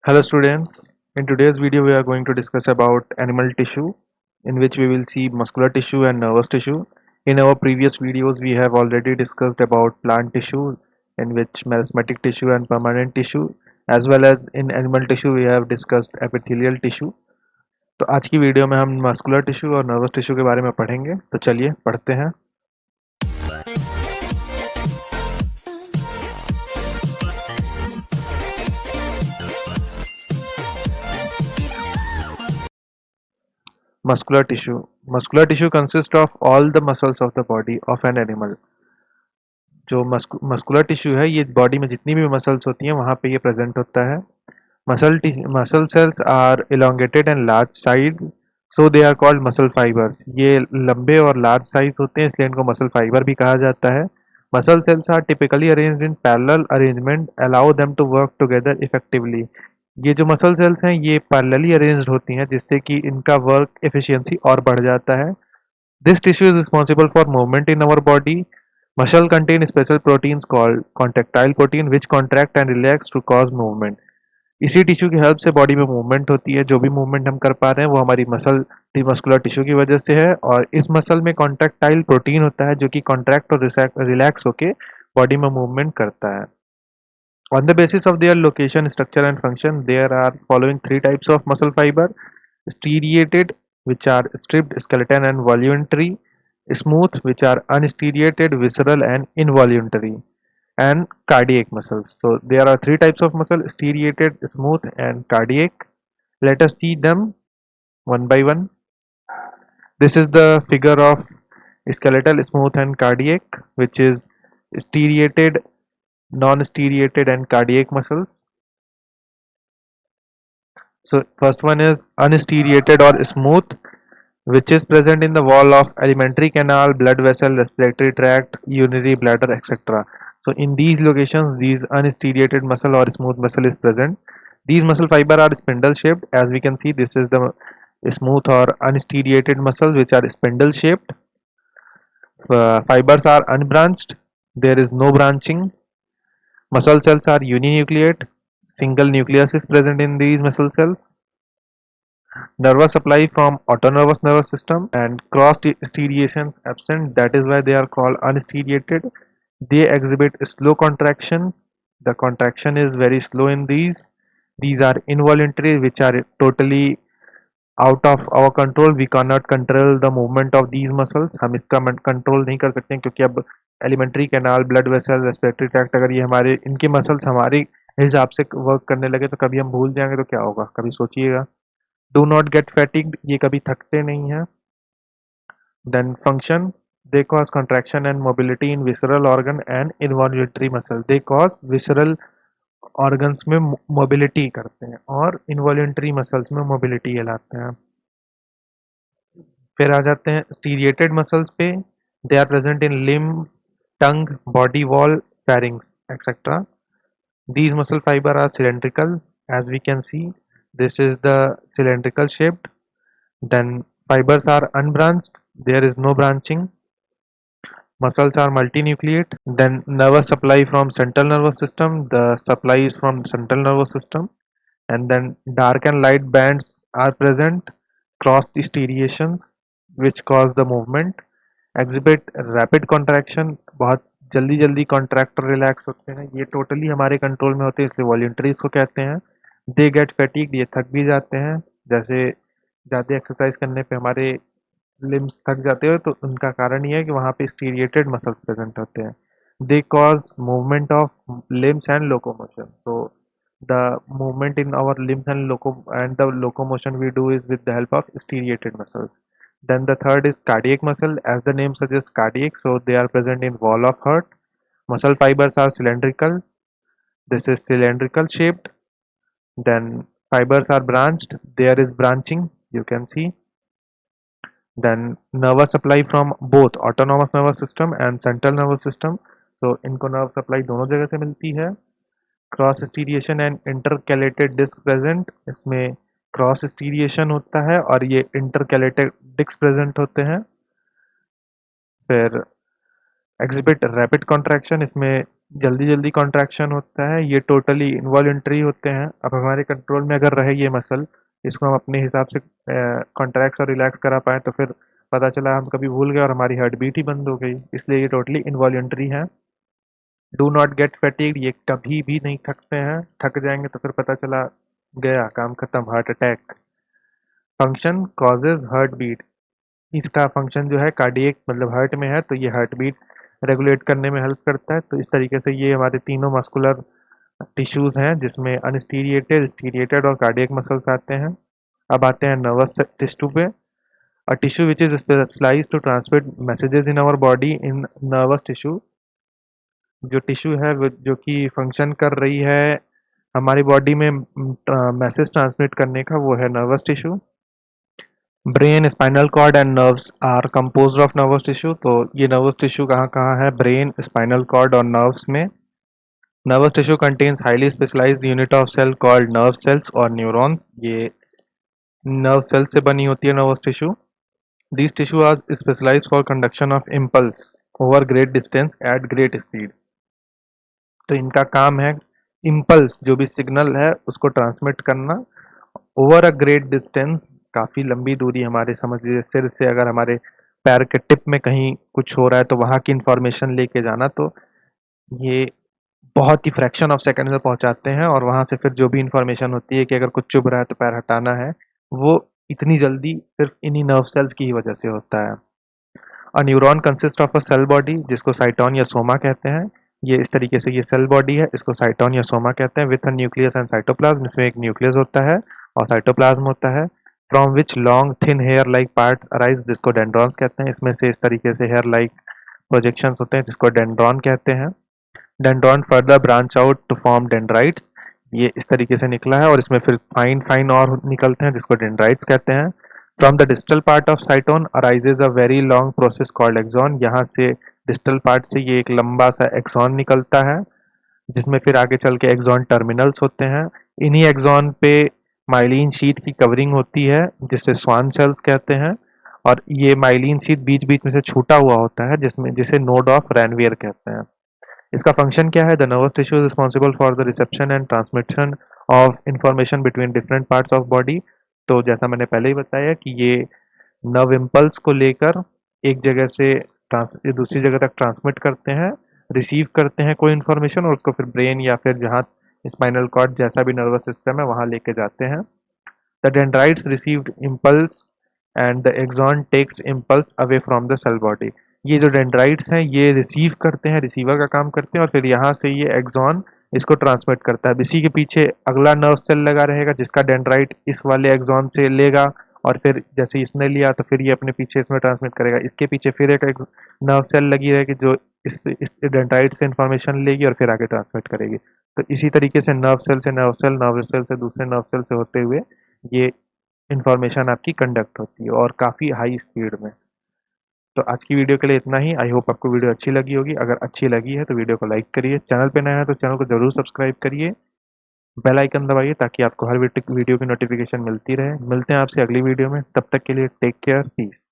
Hello students, in today's video we are going to discuss about animal tissue in which we will see muscular tissue and nervous tissue. In our previous videos we have already discussed about plant tissue in which meristematic tissue and permanent tissue as well as in animal tissue we have discussed epithelial tissue. तो आज की video में हम muscular tissue और nervous tissue के बारे में पढ़ेंगे तो चलिए पढ़ते हैं। Muscular tissue consists of all the muscles of the body of an animal. जो मस्कुलर टिश्यू है ये बॉडी में जितनी भी मसल्स होती हैं वहाँ पे ये प्रेजेंट होता है। Muscle cells are elongated and large size so they are called muscle fibres. ये लंबे और लार्ज साइज होते हैं इसलिए इनको मसल फाइबर भी कहा जाता है। Muscle cells are typically arranged in parallel arrangement allow them to work together effectively. ये जो मसल सेल्स हैं ये पैरेलली अरेंज्ड होती हैं जिससे कि इनका वर्क एफिशिएंसी और बढ़ जाता है। This tissue is responsible for movement in our body. Muscle contain special proteins called contractile protein which contract and relax to cause movement. इसी टिश्यू की हेल्प से बॉडी में मूवमेंट होती है। जो भी मूवमेंट हम कर पा रहे हैं वो हमारी मस्कुलर टिश्यू की वजह से है और इस मसल में कॉन्ट्रैक्टाइल प्रोटीन होता है जो कि कॉन्ट्रैक्ट और रिलैक्स होके बॉडी में मूवमेंट करता है। On the basis of their location, structure and function, there are following three types of muscle fiber: striated, which are stripped skeleton and voluntary; smooth, which are unstriated, visceral and involuntary; and cardiac muscles. So there are three types of muscle: striated, smooth and cardiac. Let us see them one by one. This is the figure of skeletal, smooth and cardiac, which is striated, non-striated and cardiac muscles. So first one is unstriated or smooth, which is present in the wall of alimentary canal, blood vessel, respiratory tract, urinary bladder, etc. So in these locations, these unstriated muscle or smooth muscle is present. These muscle fiber are spindle shaped. As we can see, this is the smooth or unstriated muscles which are spindle shaped. Fibers are unbranched. There is no branching. Muscle cells are uninucleate. Single nucleus is present in these muscle cells. Nervous supply from autonomous nervous system and cross striations absent, that is why they are called unstriated. They exhibit slow contraction. The contraction is very slow in these are involuntary, which are totally out of our control. We cannot control the movement of these muscles. हम इसका control नहीं कर सकते हैं क्योंकि अब alimentary canal, blood vessel, respiratory tract, अगर ये हमारे इनके मसल्स हमारे हिसाब से वर्क करने लगे तो कभी हम भूल जाएंगे तो क्या होगा, कभी सोचिएगा। डू नॉट गेट फैटिग्ड, ये कभी थकते नहीं हैं। Then function, they cause contraction and mobility in visceral organ and involuntary muscle. They cause visceral organs में मोबिलिटी करते हैं और इनवॉल्यूटरी मसल्स में मोबिलिटी लाते हैं। फिर आ जाते हैं स्टीरिएटेड मसल्स पे। They are present in limb, tongue, body wall, pharynx etcetera. These muscle fiber are cylindrical, as we can see. This is the cylindrical shaped. Then fibers are unbranched. There is no branching. Muscles are multinucleate. Then nervous supply from central nervous system. The supply is from central nervous system. And then dark and light bands are present. Cross striations which cause the movement. Exhibit rapid contraction. बहुत जल्दी जल्दी contract और relax होते हैं। ये totally हमारे control में होते हैं इसलिए वॉल्यूंटरी इसको कहते हैं। दे गेट फैटिग्ड, ये थक भी जाते हैं। जैसे ज़्यादा एक्सरसाइज करने पे हमारे लिम्स थक जाते हैं तो उनका कारण ये है कि वहाँ पे स्टीरिएटेड मसल्स प्रेजेंट होते हैं। They cause movement of limbs and locomotion. So the movement in our limbs and the locomotion we do is with the help of striated muscles. Then the third is cardiac muscle. As the name suggests, cardiac, so they are present in wall of heart. Muscle fibers are cylindrical. This is cylindrical shaped. Then fibers are branched. There is branching, you can see. Then nervous supply from both autonomous nervous system and central nervous system. So इनको nerve supply दोनों जगह से मिलती है। Cross striation and intercalated disc present, इसमें cross striation होता है और ये इंटरकैलेटेड डिस्क प्रेजेंट होते हैं। फिर एग्जिबिट रैपिड कॉन्ट्रैक्शन, इसमें जल्दी जल्दी कॉन्ट्रैक्शन होता है, ये टोटली इनवॉल्यूंटरी होते हैं। अब हमारे कंट्रोल में अगर रहे ये मसल, इसको हम अपने हिसाब से कॉन्ट्रैक्ट और रिलैक्स करा पाए, तो फिर पता चला हम कभी भूल गए और हमारी हार्ट बीट ही बंद हो गई। इसलिए ये टोटली इनवॉल्यूंटरी है। डू नॉट गेट फैटिग्ड, ये कभी भी नहीं थकते हैं। थक जाएंगे तो फिर पता चला गया काम खत्म, heart attack. Function causes heart beat, इसका फंक्शन जो है कार्डियक मतलब हार्ट में है, तो ये हार्ट बीट रेगुलेट करने में हेल्प करता है। तो इस तरीके से ये हमारे तीनों मस्कुलर टिश्यूज हैं जिसमें अनस्टीरिएटेड, स्टीरिएटेड और कार्डियक मसल्स आते हैं। अब आते हैं नर्वस टिश्यू पे। A tissue which is specialised to transmit messages in our body in nervous tissue, जो टिश्यू है जो कि फंक्शन कर रही है हमारी बॉडी में मैसेज ट्रांसमिट करने का, वो है nervous tissue. Brain, spinal cord and nerves are composed of nervous tissue. तो ये नर्वस टिश्यू कहाँ कहाँ है? ब्रेन, स्पाइनल कॉर्ड और नर्व्स में। Nervous tissue contains highly specialised unit of cell called nerve cells और न्यूरॉन्स। ये नर्व सेल से बनी होती है nervous tissue. These tissue are specialized for conduction of impulse over great distance at great speed. तो इनका काम है इम्पल्स, जो भी सिग्नल है उसको ट्रांसमिट करना ओवर अ ग्रेट डिस्टेंस, काफ़ी लंबी दूरी। हमारे समझ लीजिए सिर से अगर हमारे पैर के टिप में कहीं कुछ हो रहा है तो वहाँ की इंफॉर्मेशन लेके जाना, तो ये बहुत ही फ्रैक्शन ऑफ सेकंड में पहुंचाते हैं। और वहाँ से फिर जो भी इंफॉर्मेशन होती है कि अगर कुछ चुभ रहा है तो पैर हटाना है, वो इतनी जल्दी सिर्फ इन्हीं नर्व सेल्स की ही वजह से होता है। A neuron consist of a cell body, जिसको साइटोन या सोमा कहते हैं। ये इस तरीके से ये सेल बॉडी है, इसको साइटोन या सोमा कहते हैं। With a nucleus and cytoplasm, इसमें एक न्यूक्लियस होता है और साइटोप्लाज्म होता है। From which long thin hair like part arise, जिसको डेंड्रॉन्स कहते हैं। इसमें से इस तरीके से हेयर लाइक प्रोजेक्शंस होते हैं जिसको डेंड्रॉन कहते हैं। Dendron further branch out to form dendrites, ये इस तरीके से निकला है और इसमें फिर फाइन फाइन और निकलते हैं जिसको डेंड्राइट्स कहते हैं। From the distal part of cyton arises a very long process called axon, यहाँ से डिस्टल पार्ट से ये एक लंबा सा एक्सॉन निकलता है जिसमें फिर आगे चल के एक्सॉन टर्मिनल्स होते हैं। इन्हीं एक्सॉन पे माइलिन शीट की कवरिंग होती है जिसे स्वान सेल्स कहते हैं। और ये माइलिन शीट बीच बीच में से छूटा हुआ होता है जिसमें जिसे नोड ऑफ रैनवियर कहते हैं। इसका फंक्शन क्या है? The nervous tissue is responsible for the reception and transmission of information between different parts of body. तो जैसा मैंने पहले ही बताया कि ये नर्व इम्पल्स को लेकर एक जगह से दूसरी जगह तक ट्रांसमिट करते हैं, रिसीव करते हैं कोई इन्फॉर्मेशन और उसको फिर ब्रेन या फिर जहाँ स्पाइनल कॉर्ड जैसा भी नर्वस सिस्टम है वहाँ लेके जाते हैं। The dendrites received impulse and the axon takes impulse away from the cell body. ये जो डेंड्राइट्स हैं ये रिसीव करते हैं, रिसीवर का काम करते हैं और फिर यहाँ से ये एक्सॉन इसको ट्रांसमिट करता है। इसी के पीछे अगला नर्व सेल लगा रहेगा जिसका डेंड्राइट इस वाले एक्सॉन से लेगा और फिर जैसे इसने लिया तो फिर ये अपने पीछे इसमें ट्रांसमिट करेगा। इसके पीछे फिर एक नर्व सेल लगी रहेगी जो इस डेंड्राइट से इंफॉर्मेशन लेगी और फिर आगे ट्रांसमिट करेगी। तो इसी तरीके से नर्व सेल से नर्व सेल, नर्व सेल से दूसरे नर्व सेल से होते हुए ये इन्फॉर्मेशन आपकी कंडक्ट होती है और काफ़ी हाई स्पीड में। तो आज की वीडियो के लिए इतना ही। आई होप आपको वीडियो अच्छी लगी होगी। अगर अच्छी लगी है तो वीडियो को लाइक करिए, चैनल पे नया है तो चैनल को जरूर सब्सक्राइब करिए, बेल आइकन दबाइए ताकि आपको हर वीडियो की नोटिफिकेशन मिलती रहे। मिलते हैं आपसे अगली वीडियो में, तब तक के लिए टेक केयर, पीस।